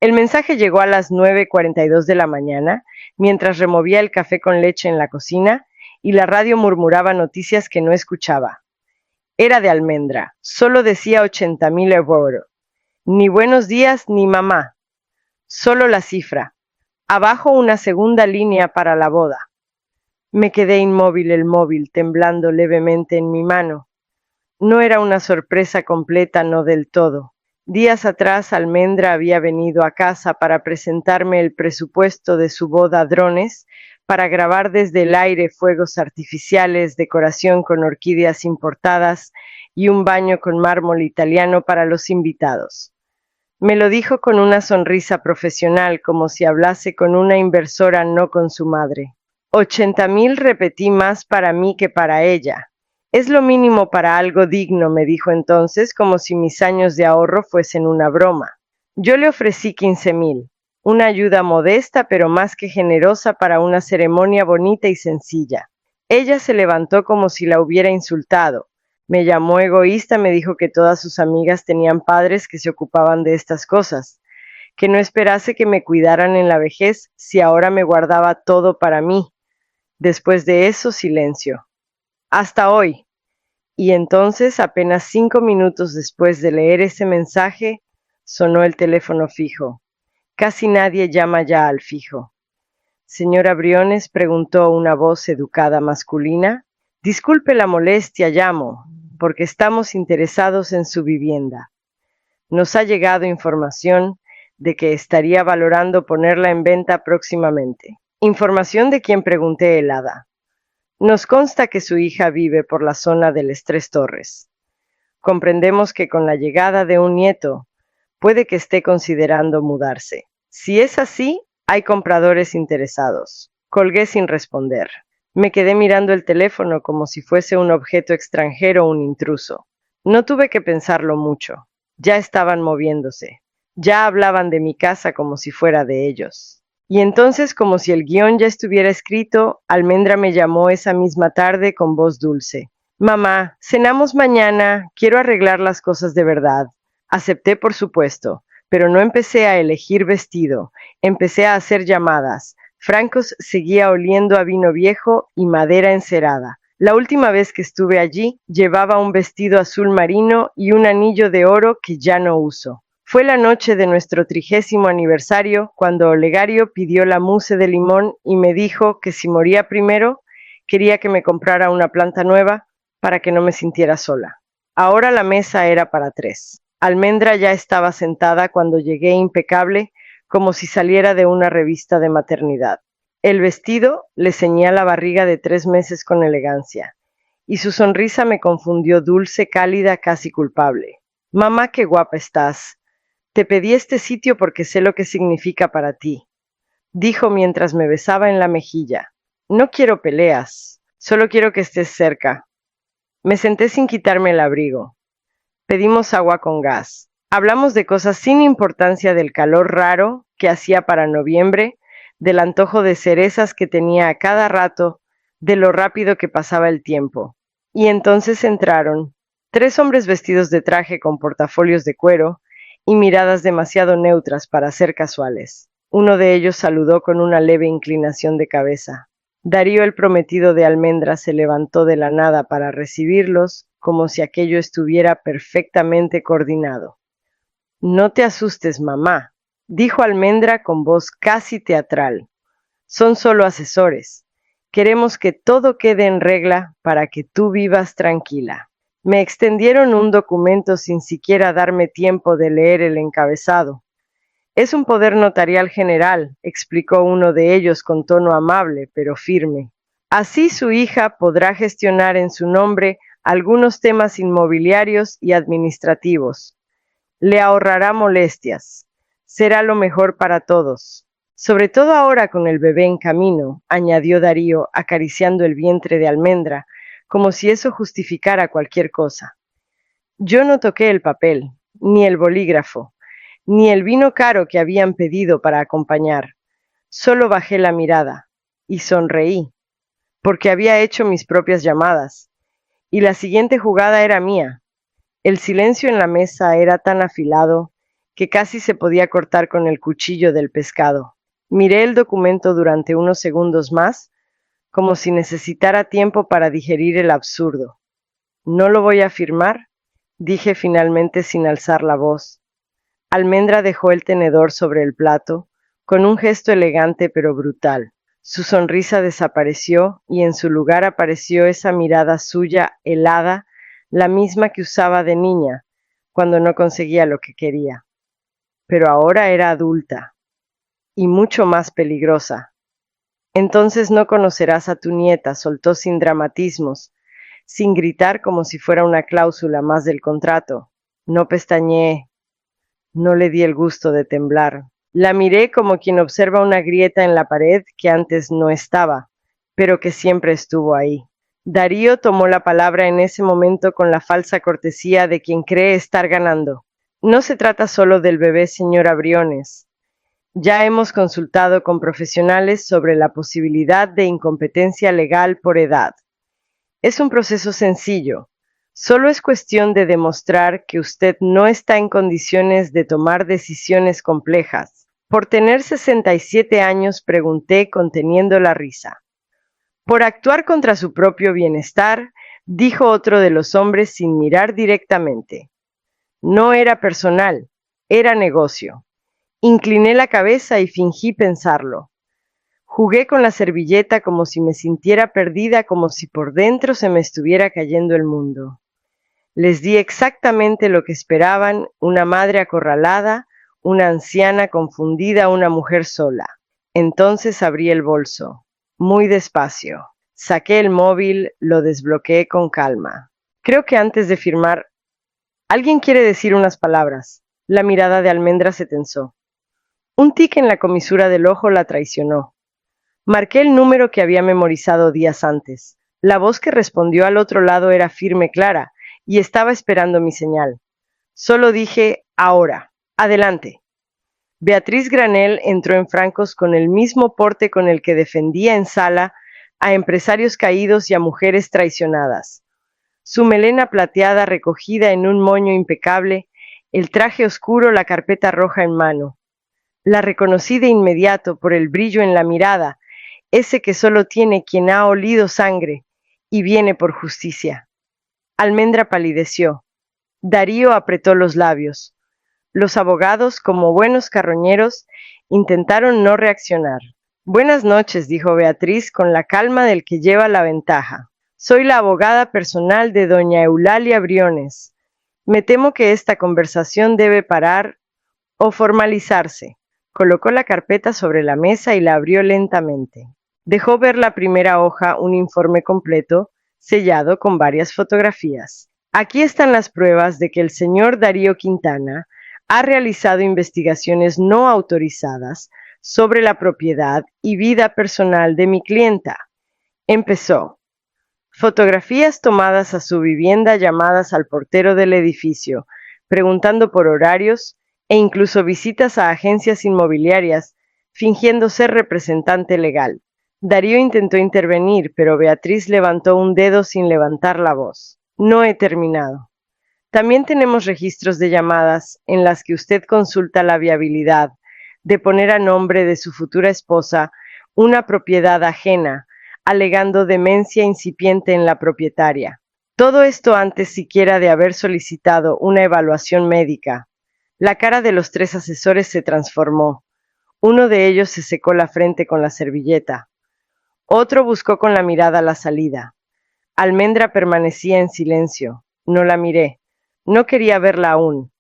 El mensaje llegó a las 9:42 de la mañana, mientras removía el café con leche en la cocina y la radio murmuraba noticias que no escuchaba. Era de Almendra, solo decía 80.000 euros. Ni buenos días ni mamá, solo la cifra. Abajo una segunda línea para la boda. Me quedé inmóvil, el móvil temblando levemente en mi mano. No era una sorpresa completa, no del todo. Días atrás Almendra había venido a casa para presentarme el presupuesto de su boda a drones, para grabar desde el aire fuegos artificiales, decoración con orquídeas importadas y un baño con mármol italiano para los invitados. Me lo dijo con una sonrisa profesional, como si hablase con una inversora, no con su madre. 80.000, repetí, más para mí que para ella. Es lo mínimo para algo digno, me dijo entonces, como si mis años de ahorro fuesen una broma. Yo le ofrecí 15.000, una ayuda modesta pero más que generosa para una ceremonia bonita y sencilla. Ella se levantó como si la hubiera insultado. Me llamó egoísta, me dijo que todas sus amigas tenían padres que se ocupaban de estas cosas, que no esperase que me cuidaran en la vejez si ahora me guardaba todo para mí. Después de eso, silencio. Hasta hoy. Y entonces, apenas 5 minutos después de leer ese mensaje, sonó el teléfono fijo. Casi nadie llama ya al fijo. Señora Briones, preguntó una voz educada masculina. Disculpe la molestia, llamo, porque estamos interesados en su vivienda. Nos ha llegado información de que estaría valorando ponerla en venta próximamente. Información de quien, pregunté helada. Nos consta que su hija vive por la zona de las Tres Torres. Comprendemos que con la llegada de un nieto, puede que esté considerando mudarse. Si es así, hay compradores interesados. Colgué sin responder. Me quedé mirando el teléfono como si fuese un objeto extranjero o un intruso. No tuve que pensarlo mucho. Ya estaban moviéndose. Ya hablaban de mi casa como si fuera de ellos. Y entonces, como si el guión ya estuviera escrito, Almendra me llamó esa misma tarde con voz dulce. Mamá, cenamos mañana, quiero arreglar las cosas de verdad. Acepté, por supuesto, pero no empecé a elegir vestido, empecé a hacer llamadas. Francos seguía oliendo a vino viejo y madera encerada. La última vez que estuve allí, llevaba un vestido azul marino y un anillo de oro que ya no uso. Fue la noche de nuestro 30º aniversario cuando Olegario pidió la mousse de limón y me dijo que si moría primero, quería que me comprara una planta nueva para que no me sintiera sola. Ahora la mesa era para 3. Almendra ya estaba sentada cuando llegué, impecable, como si saliera de una revista de maternidad. El vestido le ceñía la barriga de 3 meses con elegancia, y su sonrisa me confundió, dulce, cálida, casi culpable. Mamá, qué guapa estás. Te pedí este sitio porque sé lo que significa para ti, dijo mientras me besaba en la mejilla. No quiero peleas, solo quiero que estés cerca. Me senté sin quitarme el abrigo. Pedimos agua con gas. Hablamos de cosas sin importancia, del calor raro que hacía para noviembre, del antojo de cerezas que tenía a cada rato, de lo rápido que pasaba el tiempo. Y entonces entraron 3 hombres vestidos de traje con portafolios de cuero y miradas demasiado neutras para ser casuales. Uno de ellos saludó con una leve inclinación de cabeza. Darío, el prometido de Almendra, se levantó de la nada para recibirlos, como si aquello estuviera perfectamente coordinado. No te asustes, mamá, dijo Almendra con voz casi teatral. Son solo asesores. Queremos que todo quede en regla para que tú vivas tranquila. Me extendieron un documento sin siquiera darme tiempo de leer el encabezado. Es un poder notarial general, explicó uno de ellos con tono amable pero firme. Así su hija podrá gestionar en su nombre algunos temas inmobiliarios y administrativos. Le ahorrará molestias. Será lo mejor para todos. Sobre todo ahora con el bebé en camino, añadió Darío, acariciando el vientre de Almendra, como si eso justificara cualquier cosa. Yo no toqué el papel, ni el bolígrafo, ni el vino caro que habían pedido para acompañar. Solo bajé la mirada y sonreí, porque había hecho mis propias llamadas, y la siguiente jugada era mía. El silencio en la mesa era tan afilado que casi se podía cortar con el cuchillo del pescado. Miré el documento durante unos segundos más, como si necesitara tiempo para digerir el absurdo. No lo voy a firmar, dije finalmente sin alzar la voz. Almendra dejó el tenedor sobre el plato, con un gesto elegante pero brutal. Su sonrisa desapareció y en su lugar apareció esa mirada suya helada, la misma que usaba de niña, cuando no conseguía lo que quería. Pero ahora era adulta, y mucho más peligrosa. Entonces no conocerás a tu nieta, soltó sin dramatismos, sin gritar como si fuera una cláusula más del contrato. No pestañeé, no le di el gusto de temblar. La miré como quien observa una grieta en la pared que antes no estaba, pero que siempre estuvo ahí. Darío tomó la palabra en ese momento con la falsa cortesía de quien cree estar ganando. No se trata solo del bebé, señora Briones. Ya hemos consultado con profesionales sobre la posibilidad de incompetencia legal por edad. Es un proceso sencillo. Solo es cuestión de demostrar que usted no está en condiciones de tomar decisiones complejas. Por tener 67 años, pregunté conteniendo la risa. Por actuar contra su propio bienestar, dijo otro de los hombres sin mirar directamente. No era personal, era negocio. Incliné la cabeza y fingí pensarlo. Jugué con la servilleta como si me sintiera perdida, como si por dentro se me estuviera cayendo el mundo. Les di exactamente lo que esperaban, una madre acorralada, una anciana confundida, una mujer sola. Entonces abrí el bolso, muy despacio. Saqué el móvil, lo desbloqueé con calma. Creo que antes de firmar, alguien quiere decir unas palabras. La mirada de Almendra se tensó. Un tic en la comisura del ojo la traicionó. Marqué el número que había memorizado días antes. La voz que respondió al otro lado era firme, clara, y estaba esperando mi señal. Solo dije, ahora, adelante. Beatriz Granel entró en francos con el mismo porte con el que defendía en sala a empresarios caídos y a mujeres traicionadas. Su melena plateada recogida en un moño impecable, el traje oscuro, la carpeta roja en mano. La reconocí de inmediato por el brillo en la mirada, ese que solo tiene quien ha olido sangre y viene por justicia. Almendra palideció. Darío apretó los labios. Los abogados, como buenos carroñeros, intentaron no reaccionar. Buenas noches, dijo Beatriz con la calma del que lleva la ventaja. Soy la abogada personal de doña Eulalia Briones. Me temo que esta conversación debe parar o formalizarse. Colocó la carpeta sobre la mesa y la abrió lentamente. Dejó ver la primera hoja, un informe completo, sellado con varias fotografías. Aquí están las pruebas de que el señor Darío Quintana ha realizado investigaciones no autorizadas sobre la propiedad y vida personal de mi clienta. Empezó. Fotografías tomadas a su vivienda, llamadas al portero del edificio, preguntando por horarios e incluso visitas a agencias inmobiliarias, fingiendo ser representante legal. Darío intentó intervenir, pero Beatriz levantó un dedo sin levantar la voz. No he terminado. También tenemos registros de llamadas en las que usted consulta la viabilidad de poner a nombre de su futura esposa una propiedad ajena, alegando demencia incipiente en la propietaria. Todo esto antes siquiera de haber solicitado una evaluación médica. La cara de los tres asesores se transformó. Uno de ellos se secó la frente con la servilleta. Otro buscó con la mirada la salida. Almendra permanecía en silencio. No la miré. No quería verla aún.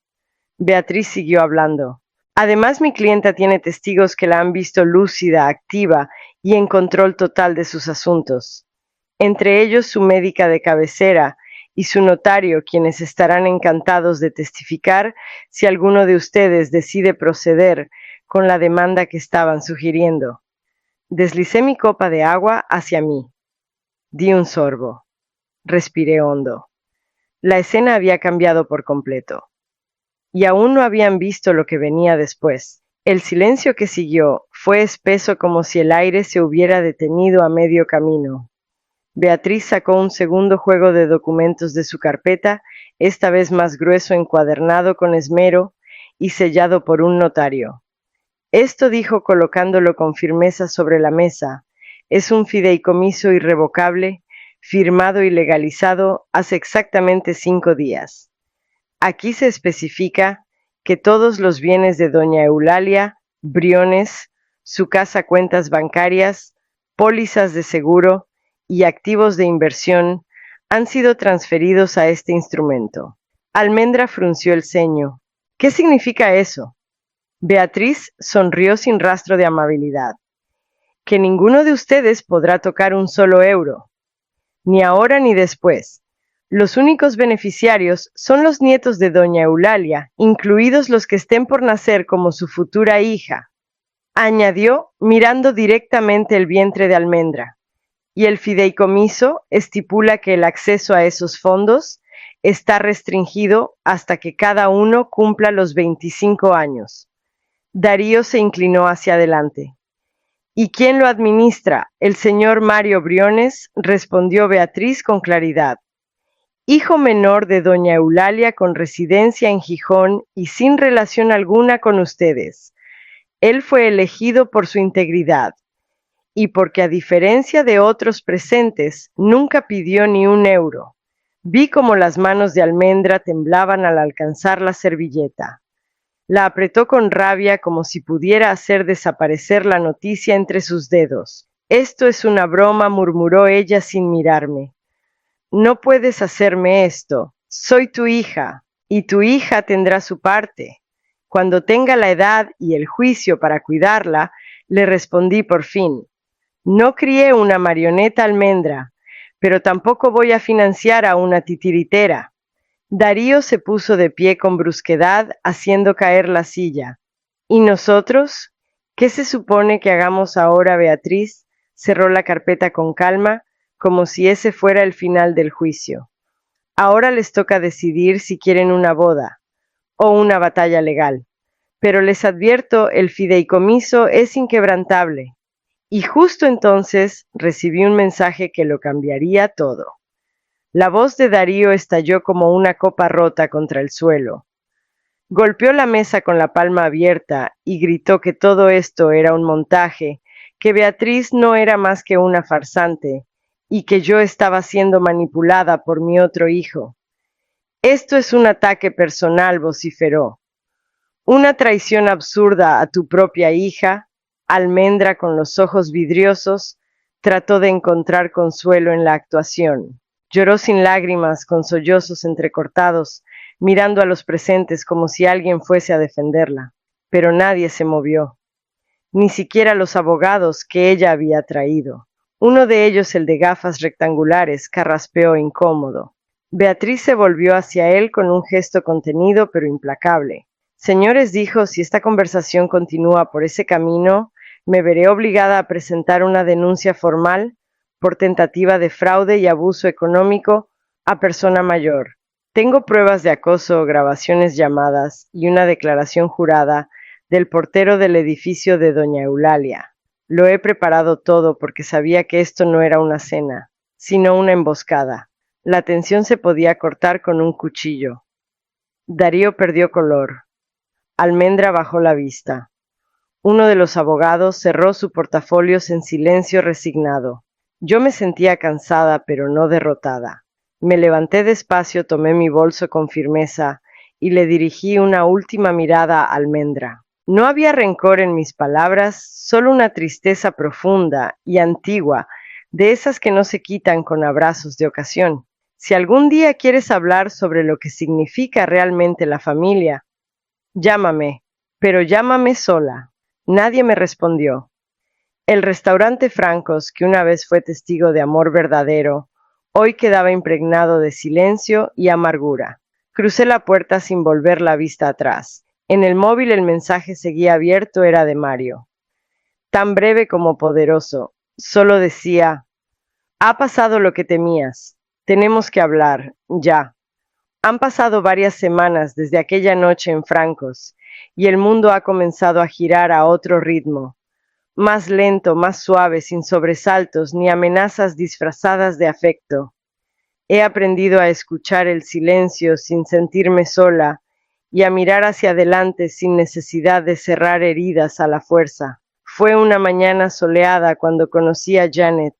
Beatriz siguió hablando. Además, mi clienta tiene testigos que la han visto lúcida, activa y en control total de sus asuntos. Entre ellos su médica de cabecera y su notario, quienes estarán encantados de testificar si alguno de ustedes decide proceder con la demanda que estaban sugiriendo. Deslicé mi copa de agua hacia mí. Di un sorbo. Respiré hondo. La escena había cambiado por completo. Y aún no habían visto lo que venía después. El silencio que siguió fue espeso como si el aire se hubiera detenido a medio camino. Beatriz sacó un segundo juego de documentos de su carpeta, esta vez más grueso, encuadernado con esmero, y sellado por un notario. Esto dijo colocándolo con firmeza sobre la mesa. Es un fideicomiso irrevocable, firmado y legalizado hace exactamente 5 días. Aquí se especifica que todos los bienes de doña Eulalia Briones, su casa, cuentas bancarias, pólizas de seguro y activos de inversión han sido transferidos a este instrumento. Almendra frunció el ceño. ¿Qué significa eso? Beatriz sonrió sin rastro de amabilidad. Que ninguno de ustedes podrá tocar un solo euro, ni ahora ni después. Los únicos beneficiarios son los nietos de doña Eulalia, incluidos los que estén por nacer como su futura hija, añadió mirando directamente el vientre de Almendra. Y el fideicomiso estipula que el acceso a esos fondos está restringido hasta que cada uno cumpla los 25 años. Darío se inclinó hacia adelante. ¿Y quién lo administra? El señor Mario Briones, respondió Beatriz con claridad. Hijo menor de doña Eulalia con residencia en Gijón y sin relación alguna con ustedes. Él fue elegido por su integridad y porque a diferencia de otros presentes, nunca pidió ni un euro. Vi como las manos de Almendra temblaban al alcanzar la servilleta. La apretó con rabia como si pudiera hacer desaparecer la noticia entre sus dedos. Esto es una broma, murmuró ella sin mirarme. No puedes hacerme esto. Soy tu hija, y tu hija tendrá su parte. Cuando tenga la edad y el juicio para cuidarla, le respondí por fin. No crié una marioneta Almendra, pero tampoco voy a financiar a una titiritera. Darío se puso de pie con brusquedad, haciendo caer la silla. ¿Y nosotros? ¿Qué se supone que hagamos ahora, Beatriz? Cerró la carpeta con calma, como si ese fuera el final del juicio. Ahora les toca decidir si quieren una boda o una batalla legal. Pero les advierto, el fideicomiso es inquebrantable. Y justo entonces recibí un mensaje que lo cambiaría todo. La voz de Darío estalló como una copa rota contra el suelo. Golpeó la mesa con la palma abierta y gritó que todo esto era un montaje, que Beatriz no era más que una farsante y que yo estaba siendo manipulada por mi otro hijo. Esto es un ataque personal, vociferó. Una traición absurda a tu propia hija. Almendra, con los ojos vidriosos, trató de encontrar consuelo en la actuación. Lloró sin lágrimas, con sollozos entrecortados, mirando a los presentes como si alguien fuese a defenderla. Pero nadie se movió, ni siquiera los abogados que ella había traído. Uno de ellos, el de gafas rectangulares, carraspeó incómodo. Beatriz se volvió hacia él con un gesto contenido pero implacable. Señores, dijo, si esta conversación continúa por ese camino, me veré obligada a presentar una denuncia formal por tentativa de fraude y abuso económico a persona mayor. Tengo pruebas de acoso, grabaciones llamadas y una declaración jurada del portero del edificio de doña Eulalia. Lo he preparado todo porque sabía que esto no era una cena, sino una emboscada. La tensión se podía cortar con un cuchillo. Darío perdió color. Almendra bajó la vista. Uno de los abogados cerró su portafolios en silencio resignado. Yo me sentía cansada, pero no derrotada. Me levanté despacio, tomé mi bolso con firmeza y le dirigí una última mirada a Almendra. No había rencor en mis palabras, solo una tristeza profunda y antigua, de esas que no se quitan con abrazos de ocasión. Si algún día quieres hablar sobre lo que significa realmente la familia, llámame, pero llámame sola. Nadie me respondió. El restaurante Francos, que una vez fue testigo de amor verdadero, hoy quedaba impregnado de silencio y amargura. Crucé la puerta sin volver la vista atrás. En el móvil el mensaje seguía abierto, era de Mario. Tan breve como poderoso. Solo decía, ha pasado lo que temías. Tenemos que hablar, ya. Han pasado varias semanas desde aquella noche en Francos, y el mundo ha comenzado a girar a otro ritmo. Más lento, más suave, sin sobresaltos ni amenazas disfrazadas de afecto. He aprendido a escuchar el silencio sin sentirme sola y a mirar hacia adelante sin necesidad de cerrar heridas a la fuerza. Fue una mañana soleada cuando conocí a Janet.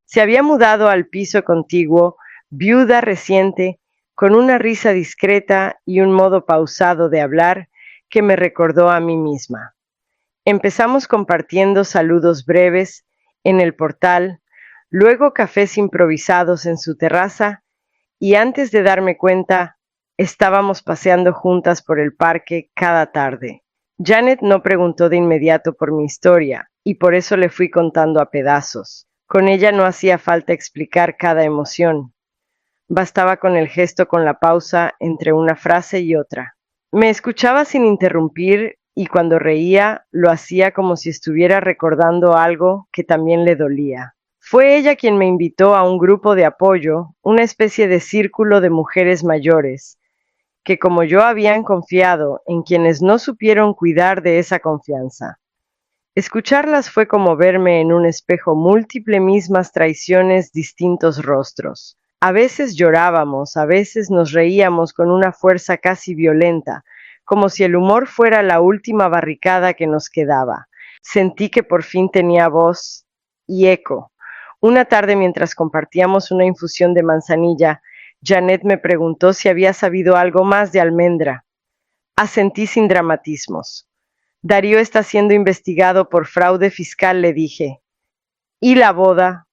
Se había mudado al piso contiguo, viuda reciente, con una risa discreta y un modo pausado de hablar que me recordó a mí misma. Empezamos compartiendo saludos breves en el portal, luego cafés improvisados en su terraza, y antes de darme cuenta, estábamos paseando juntas por el parque cada tarde. Janet no preguntó de inmediato por mi historia, y por eso le fui contando a pedazos. Con ella no hacía falta explicar cada emoción. Bastaba con el gesto, con la pausa entre una frase y otra. Me escuchaba sin interrumpir y cuando reía lo hacía como si estuviera recordando algo que también le dolía. Fue ella quien me invitó a un grupo de apoyo, una especie de círculo de mujeres mayores, que como yo habían confiado en quienes no supieron cuidar de esa confianza. Escucharlas fue como verme en un espejo múltiple mismas traiciones, distintos rostros. A veces llorábamos, a veces nos reíamos con una fuerza casi violenta, como si el humor fuera la última barricada que nos quedaba. Sentí que por fin tenía voz y eco. Una tarde mientras compartíamos una infusión de manzanilla, Janet me preguntó si había sabido algo más de Almendra. Asentí sin dramatismos. Darío está siendo investigado por fraude fiscal, le dije. Y la boda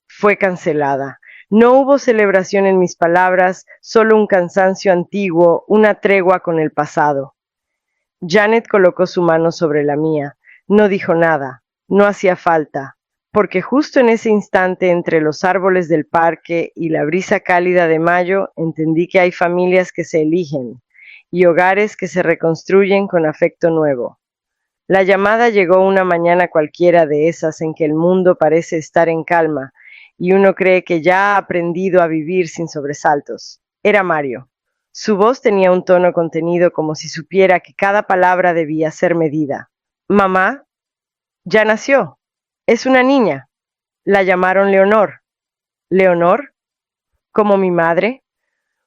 fue cancelada. No hubo celebración en mis palabras, solo un cansancio antiguo, una tregua con el pasado. Janet colocó su mano sobre la mía. No dijo nada. No hacía falta, porque justo en ese instante, entre los árboles del parque y la brisa cálida de mayo, entendí que hay familias que se eligen y hogares que se reconstruyen con afecto nuevo. La llamada llegó una mañana cualquiera de esas en que el mundo parece estar en calma y uno cree que ya ha aprendido a vivir sin sobresaltos. Era Mario. Su voz tenía un tono contenido como si supiera que cada palabra debía ser medida. Mamá, ya nació. Es una niña. La llamaron Leonor. ¿Leonor? ¿Como mi madre?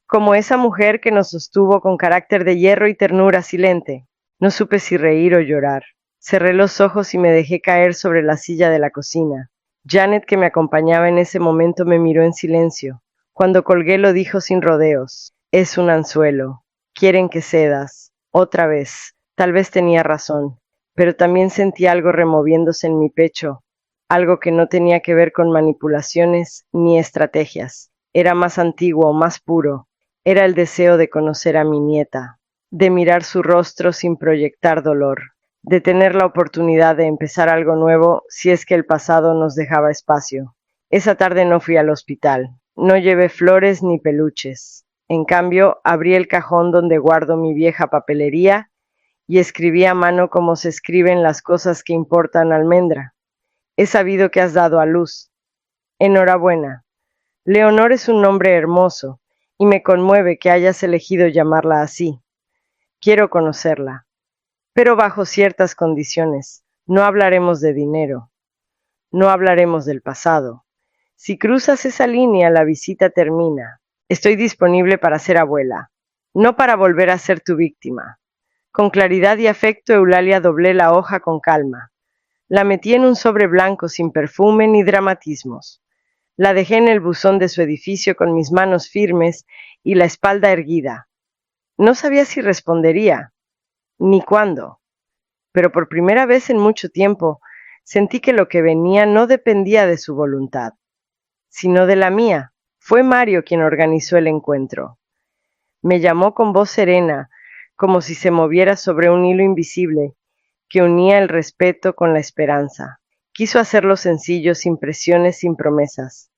Como esa mujer que nos sostuvo con carácter de hierro y ternura silente. No supe si reír o llorar. Cerré los ojos y me dejé caer sobre la silla de la cocina. Janet, que me acompañaba en ese momento, me miró en silencio. Cuando colgué lo dijo sin rodeos. Es un anzuelo. Quieren que cedas. Otra vez. Tal vez tenía razón. Pero también sentí algo removiéndose en mi pecho. Algo que no tenía que ver con manipulaciones ni estrategias. Era más antiguo, más puro. Era el deseo de conocer a mi nieta, de mirar su rostro sin proyectar dolor, de tener la oportunidad de empezar algo nuevo si es que el pasado nos dejaba espacio. Esa tarde no fui al hospital, no llevé flores ni peluches. En cambio, abrí el cajón donde guardo mi vieja papelería y escribí a mano como se escriben las cosas que importan, Almendra. He sabido que has dado a luz. Enhorabuena. Leonor es un nombre hermoso y me conmueve que hayas elegido llamarla así. Quiero conocerla, pero bajo ciertas condiciones. No hablaremos de dinero, no hablaremos del pasado. Si cruzas esa línea, la visita termina. Estoy disponible para ser abuela, no para volver a ser tu víctima. Con claridad y afecto, Eulalia doblé la hoja con calma. La metí en un sobre blanco sin perfume ni dramatismos. La dejé en el buzón de su edificio con mis manos firmes y la espalda erguida. No sabía si respondería, ni cuándo, pero por primera vez en mucho tiempo sentí que lo que venía no dependía de su voluntad, sino de la mía. Fue Mario quien organizó el encuentro. Me llamó con voz serena, como si se moviera sobre un hilo invisible que unía el respeto con la esperanza. Quiso hacerlo sencillo, sin presiones, sin promesas.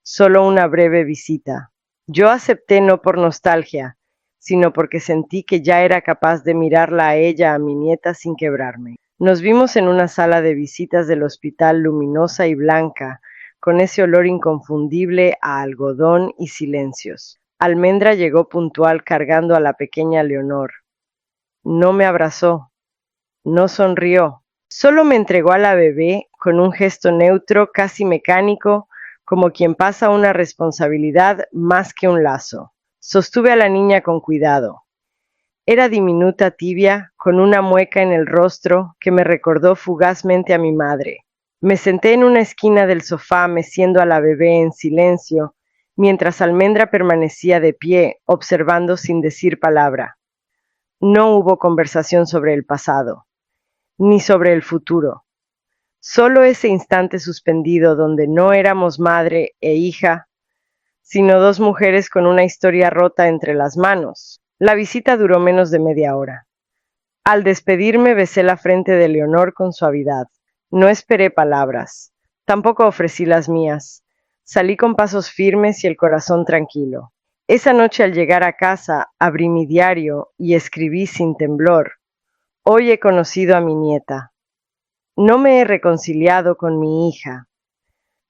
Solo una breve visita. Yo acepté no por nostalgia, sino porque sentí que ya era capaz de mirarla a ella, a mi nieta, sin quebrarme. Nos vimos en una sala de visitas del hospital luminosa y blanca, con ese olor inconfundible a algodón y silencios. Almendra llegó puntual cargando a la pequeña Leonor. No me abrazó, no sonrió, solo me entregó a la bebé con un gesto neutro, casi mecánico, como quien pasa una responsabilidad más que un lazo. Sostuve a la niña con cuidado. Era diminuta, tibia, con una mueca en el rostro que me recordó fugazmente a mi madre. Me senté en una esquina del sofá meciendo a la bebé en silencio, mientras Almendra permanecía de pie, observando sin decir palabra. No hubo conversación sobre el pasado, ni sobre el futuro. Solo ese instante suspendido donde no éramos madre e hija, sino dos mujeres con una historia rota entre las manos. La visita duró menos de media hora. Al despedirme besé la frente de Leonor con suavidad. No esperé palabras. Tampoco ofrecí las mías. Salí con pasos firmes y el corazón tranquilo. Esa noche al llegar a casa abrí mi diario y escribí sin temblor. Hoy he conocido a mi nieta. No me he reconciliado con mi hija.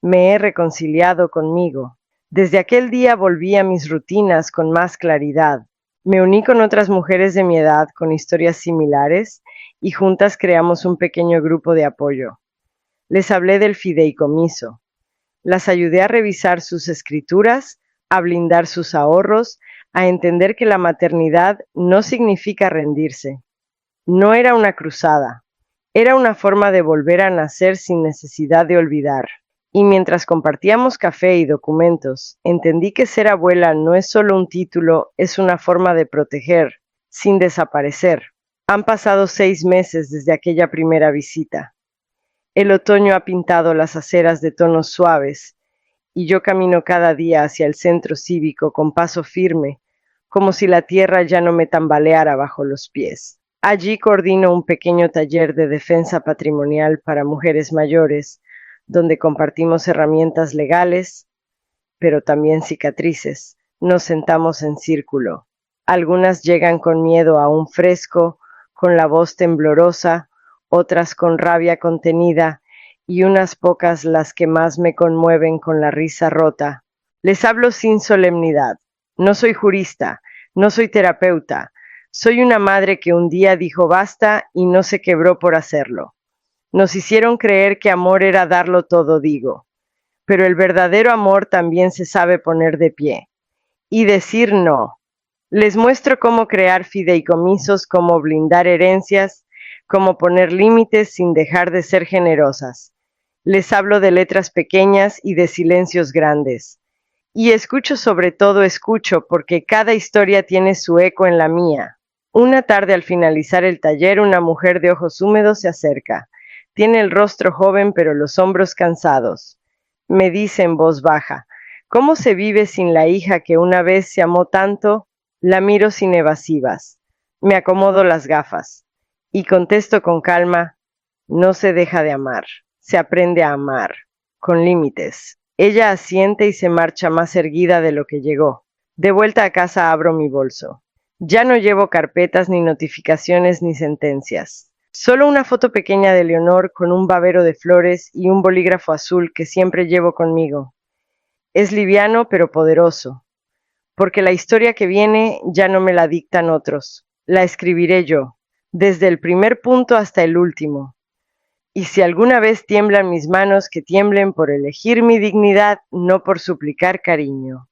Me he reconciliado conmigo. Desde aquel día volví a mis rutinas con más claridad. Me uní con otras mujeres de mi edad con historias similares y juntas creamos un pequeño grupo de apoyo. Les hablé del fideicomiso. Las ayudé a revisar sus escrituras, a blindar sus ahorros, a entender que la maternidad no significa rendirse. No era una cruzada, era una forma de volver a nacer sin necesidad de olvidar. Y mientras compartíamos café y documentos, entendí que ser abuela no es solo un título, es una forma de proteger, sin desaparecer. Han pasado 6 meses desde aquella primera visita. El otoño ha pintado las aceras de tonos suaves, y yo camino cada día hacia el centro cívico con paso firme, como si la tierra ya no me tambaleara bajo los pies. Allí coordino un pequeño taller de defensa patrimonial para mujeres mayores, donde compartimos herramientas legales, pero también cicatrices. Nos sentamos en círculo. Algunas llegan con miedo aún fresco, con la voz temblorosa, otras con rabia contenida, y unas pocas las que más me conmueven con la risa rota. Les hablo sin solemnidad. No soy jurista, no soy terapeuta. Soy una madre que un día dijo basta y no se quebró por hacerlo. Nos hicieron creer que amor era darlo todo, digo, pero el verdadero amor también se sabe poner de pie y decir no. Les muestro cómo crear fideicomisos, cómo blindar herencias, cómo poner límites sin dejar de ser generosas. Les hablo de letras pequeñas y de silencios grandes. Y escucho, sobre todo escucho, porque cada historia tiene su eco en la mía. Una tarde al finalizar el taller, una mujer de ojos húmedos se acerca. Tiene el rostro joven pero los hombros cansados. Me dice en voz baja, ¿cómo se vive sin la hija que una vez se amó tanto? La miro sin evasivas. Me acomodo las gafas y contesto con calma, no se deja de amar, se aprende a amar, con límites. Ella asiente y se marcha más erguida de lo que llegó. De vuelta a casa abro mi bolso. Ya no llevo carpetas, ni notificaciones, ni sentencias. Solo una foto pequeña de Leonor con un babero de flores y un bolígrafo azul que siempre llevo conmigo. Es liviano pero poderoso, porque la historia que viene ya no me la dictan otros. La escribiré yo, desde el primer punto hasta el último. Y si alguna vez tiemblan mis manos, que tiemblen por elegir mi dignidad, no por suplicar cariño.